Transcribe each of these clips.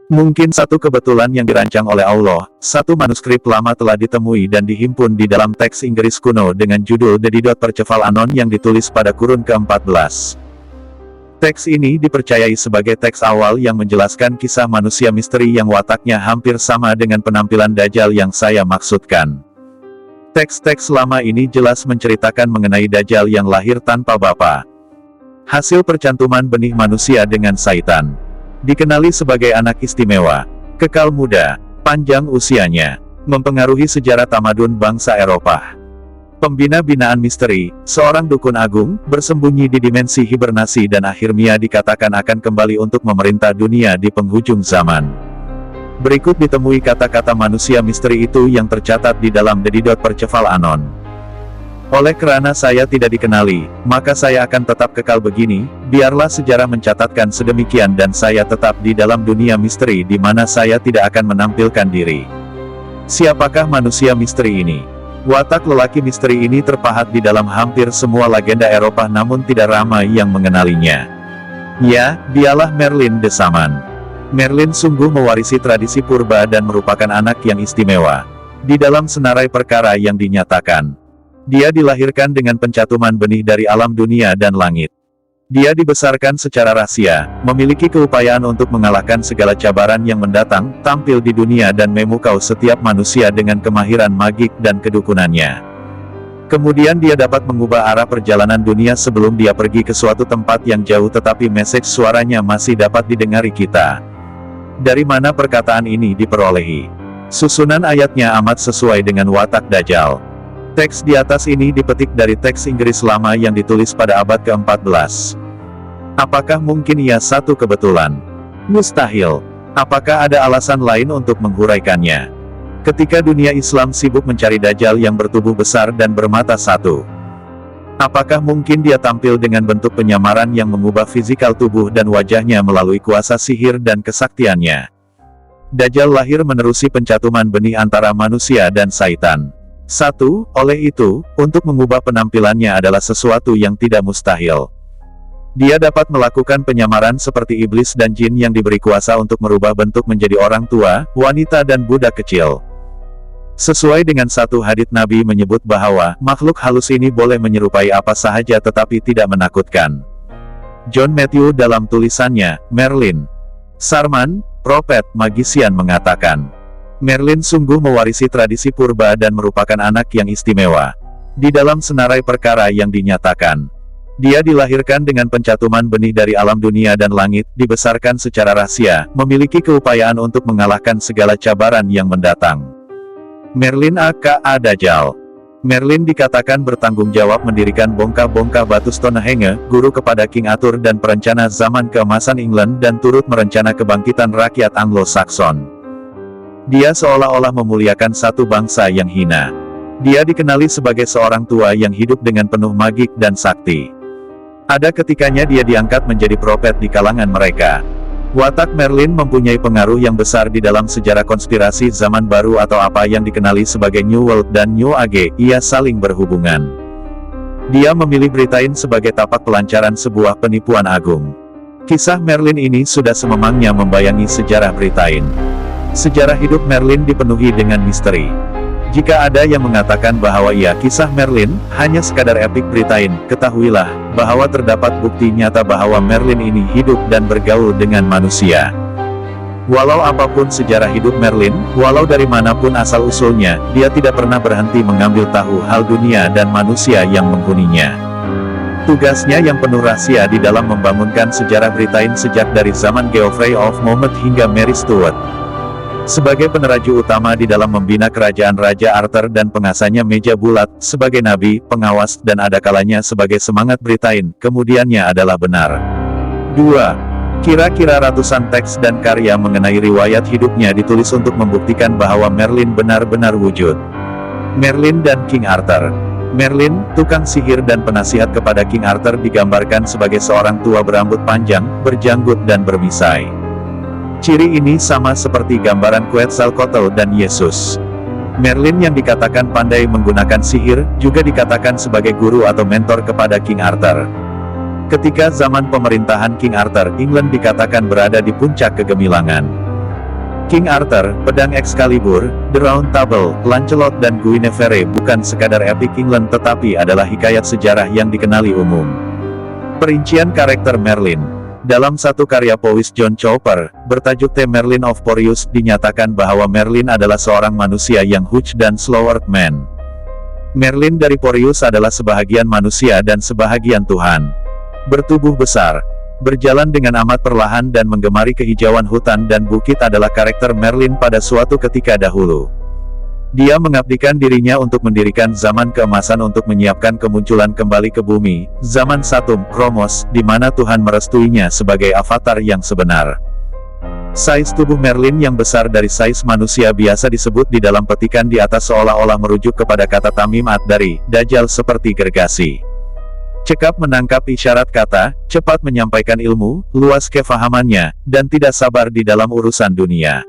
Mungkin satu kebetulan yang dirancang oleh Allah, satu manuskrip lama telah ditemui dan dihimpun di dalam teks Inggris kuno dengan judul The Didot Perceval Anon yang ditulis pada kurun ke-14. Teks ini dipercayai sebagai teks awal yang menjelaskan kisah manusia misteri yang wataknya hampir sama dengan penampilan Dajjal yang saya maksudkan. Teks-teks lama ini jelas menceritakan mengenai Dajjal yang lahir tanpa bapa. Hasil percantuman benih manusia dengan Saitan. Dikenali sebagai anak istimewa, kekal muda, panjang usianya, mempengaruhi sejarah tamadun bangsa Eropa. Pembina-binaan misteri, seorang dukun agung, bersembunyi di dimensi hibernasi dan akhirnya dikatakan akan kembali untuk memerintah dunia di penghujung zaman. Berikut ditemui kata-kata manusia misteri itu yang tercatat di dalam The Didot Perceval Anon. Oleh kerana saya tidak dikenali, maka saya akan tetap kekal begini, biarlah sejarah mencatatkan sedemikian dan saya tetap di dalam dunia misteri di mana saya tidak akan menampilkan diri. Siapakah manusia misteri ini? Watak lelaki misteri ini terpahat di dalam hampir semua legenda Eropa namun tidak ramai yang mengenalinya. Ya, dialah Merlin the Shaman. Merlin sungguh mewarisi tradisi purba dan merupakan anak yang istimewa. Di dalam senarai perkara yang dinyatakan, dia dilahirkan dengan pencatuman benih dari alam dunia dan langit. Dia dibesarkan secara rahasia, memiliki keupayaan untuk mengalahkan segala cabaran yang mendatang, tampil di dunia dan memukau setiap manusia dengan kemahiran magik dan kedukunannya. Kemudian dia dapat mengubah arah perjalanan dunia sebelum dia pergi ke suatu tempat yang jauh tetapi message suaranya masih dapat didengari kita. Dari mana perkataan ini diperolehi? Susunan ayatnya amat sesuai dengan watak Dajjal. Teks di atas ini dipetik dari teks Inggris lama yang ditulis pada abad ke-14. Apakah mungkin ia satu kebetulan? Mustahil. Apakah ada alasan lain untuk menghuraikannya? Ketika dunia Islam sibuk mencari Dajjal yang bertubuh besar dan bermata satu, apakah mungkin dia tampil dengan bentuk penyamaran yang mengubah fisikal tubuh dan wajahnya melalui kuasa sihir dan kesaktiannya? Dajjal lahir menerusi pencatuman benih antara manusia dan Saitan. Oleh itu, untuk mengubah penampilannya adalah sesuatu yang tidak mustahil. Dia dapat melakukan penyamaran seperti iblis dan jin yang diberi kuasa untuk merubah bentuk menjadi orang tua, wanita dan budak kecil. Sesuai dengan satu hadits Nabi menyebut bahwa, makhluk halus ini boleh menyerupai apa sahaja tetapi tidak menakutkan. John Matthew dalam tulisannya, Merlin Shaman, Prophet, Magician mengatakan, Merlin sungguh mewarisi tradisi purba dan merupakan anak yang istimewa. Di dalam senarai perkara yang dinyatakan, dia dilahirkan dengan pencatuman benih dari alam dunia dan langit, dibesarkan secara rahasia, memiliki keupayaan untuk mengalahkan segala cabaran yang mendatang. Merlin aka Dajjal. Merlin dikatakan bertanggung jawab mendirikan bongkah-bongkah batu Stonehenge, guru kepada King Arthur dan perencana zaman keemasan England dan turut merencana kebangkitan rakyat Anglo-Saxon. Dia seolah-olah memuliakan satu bangsa yang hina. Dia dikenali sebagai seorang tua yang hidup dengan penuh magik dan sakti. Ada ketikanya dia diangkat menjadi prophet di kalangan mereka. Watak Merlin mempunyai pengaruh yang besar di dalam sejarah konspirasi zaman baru atau apa yang dikenali sebagai New World dan New Age, ia saling berhubungan. Dia memilih Britain sebagai tapak pelancaran sebuah penipuan agung. Kisah Merlin ini sudah sememangnya membayangi sejarah Britain. Sejarah hidup Merlin dipenuhi dengan misteri. Jika ada yang mengatakan bahwa ia kisah Merlin, hanya sekadar epik Britain, ketahuilah, bahwa terdapat bukti nyata bahwa Merlin ini hidup dan bergaul dengan manusia. Walau apapun sejarah hidup Merlin, walau dari manapun asal-usulnya, dia tidak pernah berhenti mengambil tahu hal dunia dan manusia yang menghuninya. Tugasnya yang penuh rahasia di dalam membangunkan sejarah Britain sejak dari zaman Geoffrey of Monmouth hingga Mary Stuart. Sebagai peneraju utama di dalam membina kerajaan Raja Arthur dan pengasahnya meja bulat, sebagai nabi, pengawas, dan ada kalanya sebagai semangat Britain, kemudiannya adalah benar. 2. Kira-kira ratusan teks dan karya mengenai riwayat hidupnya ditulis untuk membuktikan bahwa Merlin benar-benar wujud. Merlin dan King Arthur. Merlin, tukang sihir dan penasihat kepada King Arthur digambarkan sebagai seorang tua berambut panjang, berjanggut dan bermisai. Ciri ini sama seperti gambaran Quetzalcoatl dan Yesus. Merlin yang dikatakan pandai menggunakan sihir, juga dikatakan sebagai guru atau mentor kepada King Arthur. Ketika zaman pemerintahan King Arthur, England dikatakan berada di puncak kegemilangan. King Arthur, Pedang Excalibur, The Round Table, Lancelot dan Guinevere bukan sekadar epic England tetapi adalah hikayat sejarah yang dikenali umum. Perincian karakter Merlin. Dalam satu karya Powys John Chaucer, bertajuk The Merlin of Porreous, dinyatakan bahwa Merlin adalah seorang manusia yang huge dan slow-earth man. Merlin dari Porreous adalah sebahagian manusia dan sebahagian Tuhan. Bertubuh besar, berjalan dengan amat perlahan dan menggemari kehijauan hutan dan bukit adalah karakter Merlin pada suatu ketika dahulu. Dia mengabdikan dirinya untuk mendirikan zaman keemasan untuk menyiapkan kemunculan kembali ke bumi, zaman Satum, Kromos, di mana Tuhan merestuinya sebagai avatar yang sebenar. Size tubuh Merlin yang besar dari size manusia biasa disebut di dalam petikan di atas seolah-olah merujuk kepada kata Tamim dari Dajjal seperti gergasi. Cekap menangkap isyarat kata, cepat menyampaikan ilmu, luas kefahamannya, dan tidak sabar di dalam urusan dunia.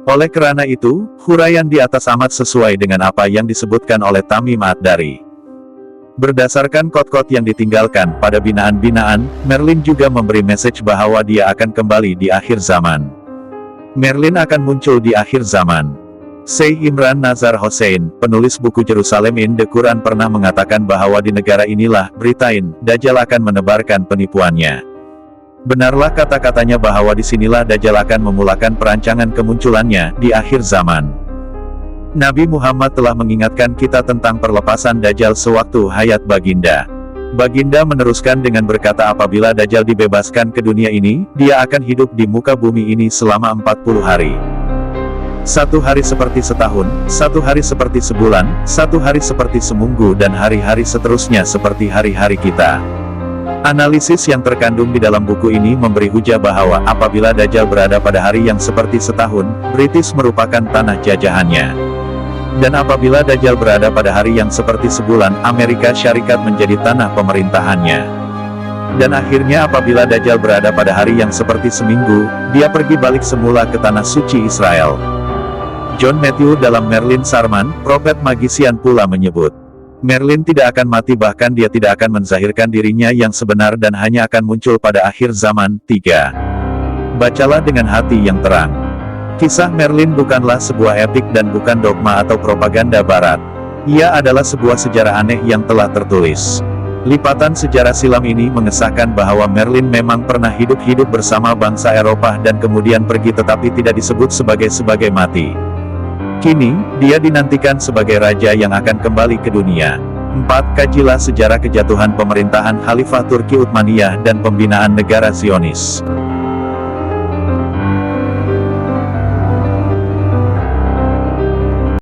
Oleh kerana itu, huraian di atas amat sesuai dengan apa yang disebutkan oleh Tamim dari. Berdasarkan kot-kot yang ditinggalkan pada binaan-binaan, Merlin juga memberi message bahwa dia akan kembali di akhir zaman. Merlin akan muncul di akhir zaman. Syekh Imran Nazar Hossein, penulis buku Jerusalem in the Quran pernah mengatakan bahwa di negara inilah, Britain, Dajjal akan menebarkan penipuannya. Benarlah kata-katanya bahwa disinilah Dajjal akan memulakan perancangan kemunculannya, di akhir zaman. Nabi Muhammad telah mengingatkan kita tentang perlepasan Dajjal sewaktu hayat Baginda. Baginda meneruskan dengan berkata apabila Dajjal dibebaskan ke dunia ini, dia akan hidup di muka bumi ini selama 40 hari. Satu hari seperti setahun, satu hari seperti sebulan, satu hari seperti seminggu dan hari-hari seterusnya seperti hari-hari kita. Analisis yang terkandung di dalam buku ini memberi hujah bahwa apabila Dajjal berada pada hari yang seperti setahun, British merupakan tanah jajahannya. Dan apabila Dajjal berada pada hari yang seperti sebulan, Amerika Syarikat menjadi tanah pemerintahannya. Dan akhirnya apabila Dajjal berada pada hari yang seperti seminggu, dia pergi balik semula ke tanah suci Israel. John Matthew dalam Merlin Sarman, Prophet Magician pula menyebut, Merlin tidak akan mati bahkan dia tidak akan menzahirkan dirinya yang sebenar dan hanya akan muncul pada akhir zaman. 3. Bacalah dengan hati yang terang. Kisah Merlin bukanlah sebuah epik dan bukan dogma atau propaganda barat. Ia adalah sebuah sejarah aneh yang telah tertulis. Lipatan sejarah silam ini mengesahkan bahwa Merlin memang pernah hidup bersama bangsa Eropa dan kemudian pergi tetapi tidak disebut sebagai mati. Kini, dia dinantikan sebagai raja yang akan kembali ke dunia. 4. Kajilah sejarah kejatuhan pemerintahan Khalifah Turki Utsmaniyah dan pembinaan negara Zionis.